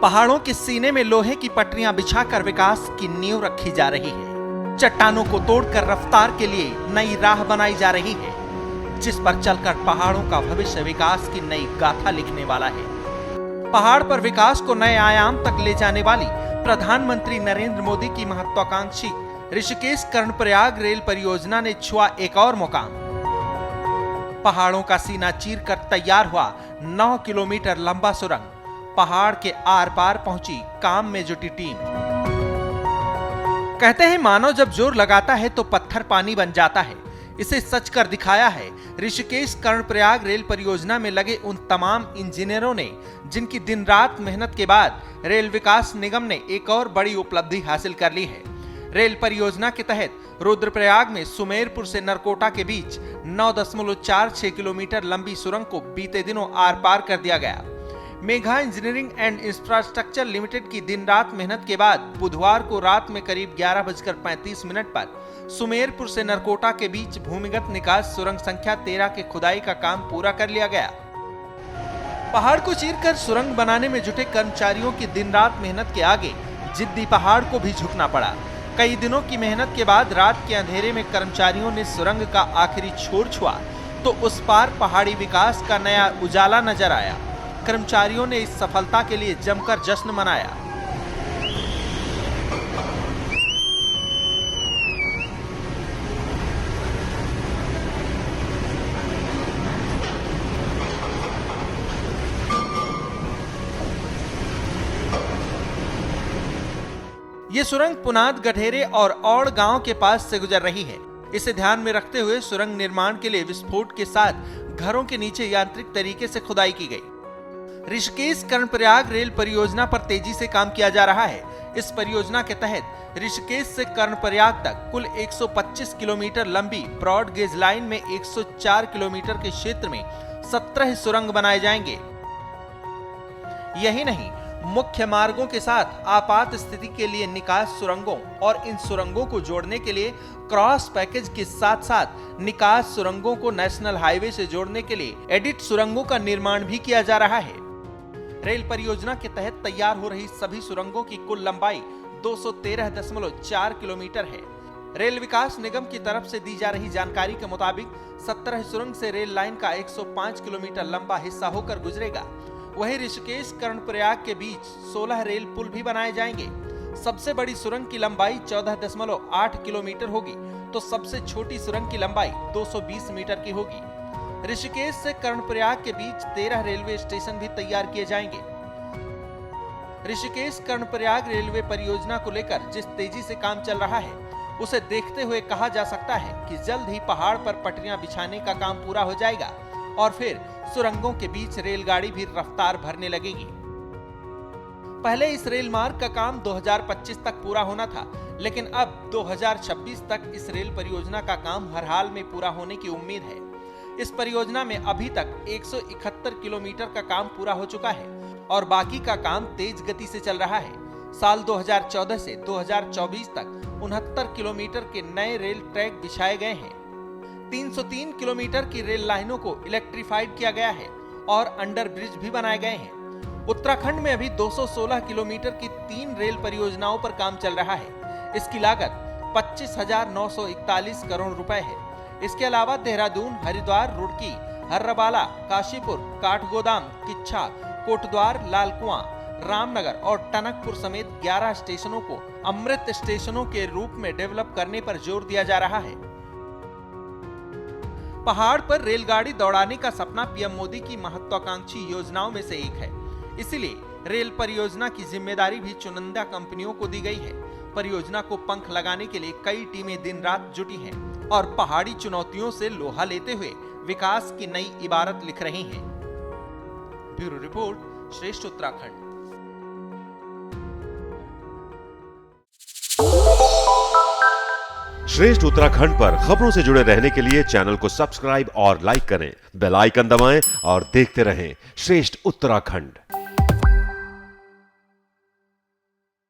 पहाड़ों के सीने में लोहे की पटरियां बिछाकर विकास की नींव रखी जा रही है। चट्टानों को तोड़कर रफ्तार के लिए नई राह बनाई जा रही है, जिस पर चलकर पहाड़ों का भविष्य विकास की नई गाथा लिखने वाला है। पहाड़ पर विकास को नए आयाम तक ले जाने वाली प्रधानमंत्री नरेंद्र मोदी की महत्वाकांक्षी ऋषिकेश कर्णप्रयाग रेल परियोजना ने छुआ एक और मुकाम। पहाड़ों का सीना चीरकर तैयार हुआ 9 किलोमीटर लंबा सुरंग पहाड़ के आर पार पहुंची काम में जुटी टीम। कहते हैं मानव जब जोर लगाता है तो पत्थर पानी बन जाता है। इसे सच कर दिखाया है ऋषिकेश कर्णप्रयाग रेल परियोजना में लगे उन तमाम इंजीनियरों ने, जिनकी दिन रात मेहनत के बाद रेल विकास निगम ने एक और बड़ी उपलब्धि हासिल कर ली है। रेल परियोजना के तहत रुद्रप्रयाग में सुमेरपुर से नरकोटा के बीच 9.46 किलोमीटर लंबी सुरंग को बीते दिनों आर पार कर दिया गया। Megha engineering and infrastructure limited की दिन रात मेहनत के बाद बुधवार को रात में करीब 11:35 पर सुमेरपुर से नरकोटा के बीच भूमिगत निकास सुरंग संख्या 13 के खुदाई का काम पूरा कर लिया गया। पहाड़ को चीरकर सुरंग बनाने में जुटे कर्मचारियों की दिन रात मेहनत के आगे जिद्दी पहाड़ को भी झुकना पड़ा। कई दिनों की मेहनत के बाद रात के अंधेरे में कर्मचारियों ने सुरंग का आखिरी छोर छुआ तो उस पार पहाड़ी विकास का नया उजाला नजर आया। कर्मचारियों ने इस सफलता के लिए जमकर जश्न मनाया। ये सुरंग पुनाद गढेरे और औड़ गांव के पास से गुजर रही है। इसे ध्यान में रखते हुए सुरंग निर्माण के लिए विस्फोट के साथ घरों के नीचे यांत्रिक तरीके से खुदाई की गई। ऋषिकेश कर्णप्रयाग रेल परियोजना पर तेजी से काम किया जा रहा है। इस परियोजना के तहत ऋषिकेश से कर्णप्रयाग तक कुल 125 किलोमीटर लंबी ब्रॉड गेज लाइन में 104 किलोमीटर के क्षेत्र में 17 सुरंग बनाए जाएंगे। यही नहीं, मुख्य मार्गों के साथ आपात स्थिति के लिए निकास सुरंगों और इन सुरंगों को जोड़ने के लिए क्रॉस पैकेज के साथ साथ निकास सुरंगों को नेशनल हाईवे से जोड़ने के लिए एडिट सुरंगों का निर्माण भी किया जा रहा है। रेल परियोजना के तहत तैयार हो रही सभी सुरंगों की कुल लंबाई 213.4 किलोमीटर है। रेल विकास निगम की तरफ से दी जा रही जानकारी के मुताबिक 17 सुरंग से रेल लाइन का 105 किलोमीटर लंबा हिस्सा होकर गुजरेगा। वहीं ऋषिकेश कर्णप्रयाग के बीच 16 रेल पुल भी बनाए जाएंगे। सबसे बड़ी सुरंग की लंबाई 14.8 किलोमीटर होगी तो सबसे छोटी सुरंग की लंबाई 220 मीटर की होगी। ऋषिकेश से कर्णप्रयाग के बीच 13 रेलवे स्टेशन भी तैयार किए जाएंगे। ऋषिकेश कर्णप्रयाग रेलवे परियोजना को लेकर जिस तेजी से काम चल रहा है, उसे देखते हुए कहा जा सकता है कि जल्द ही पहाड़ पर पटरियां बिछाने का काम पूरा हो जाएगा और फिर सुरंगों के बीच रेलगाड़ी भी रफ्तार भरने लगेगी। पहले इस रेल मार्ग का काम 2025 तक पूरा होना था, लेकिन अब 2026 तक इस रेल परियोजना का काम हर हाल में पूरा होने की उम्मीद है। इस परियोजना में अभी तक 171 किलोमीटर का काम पूरा हो चुका है और बाकी का काम तेज गति से चल रहा है। साल 2014 से 2024 तक 69 किलोमीटर के नए रेल ट्रैक बिछाए गए हैं। 303 किलोमीटर की रेल लाइनों को इलेक्ट्रीफाइड किया गया है और अंडर ब्रिज भी बनाए गए हैं। उत्तराखंड में अभी 216 किलोमीटर की 3 रेल परियोजनाओं पर काम चल रहा है। इसकी लागत 25,941 करोड़ रुपए है। इसके अलावा देहरादून, हरिद्वार, रुड़की, हर्रबाला, काशीपुर, काठगोदाम, किच्छा, कोटद्वार, लालकुआं, रामनगर और टनकपुर समेत 11 स्टेशनों को अमृत स्टेशनों के रूप में डेवलप करने पर जोर दिया जा रहा है। पहाड़ पर रेलगाड़ी दौड़ाने का सपना पीएम मोदी की महत्वाकांक्षी योजनाओं में से एक है। इसीलिए रेल परियोजना की जिम्मेदारी भी चुनिंदा कंपनियों को दी गई है। परियोजना को पंख लगाने के लिए कई टीमें दिन रात जुटी हैं और पहाड़ी चुनौतियों से लोहा लेते हुए विकास की नई इबारत लिख रही हैं। ब्यूरो रिपोर्ट, श्रेष्ठ उत्तराखंड। श्रेष्ठ उत्तराखंड पर खबरों से जुड़े रहने के लिए चैनल को सब्सक्राइब और लाइक करें, बेल आइकन दबाएं और देखते रहें श्रेष्ठ उत्तराखंड।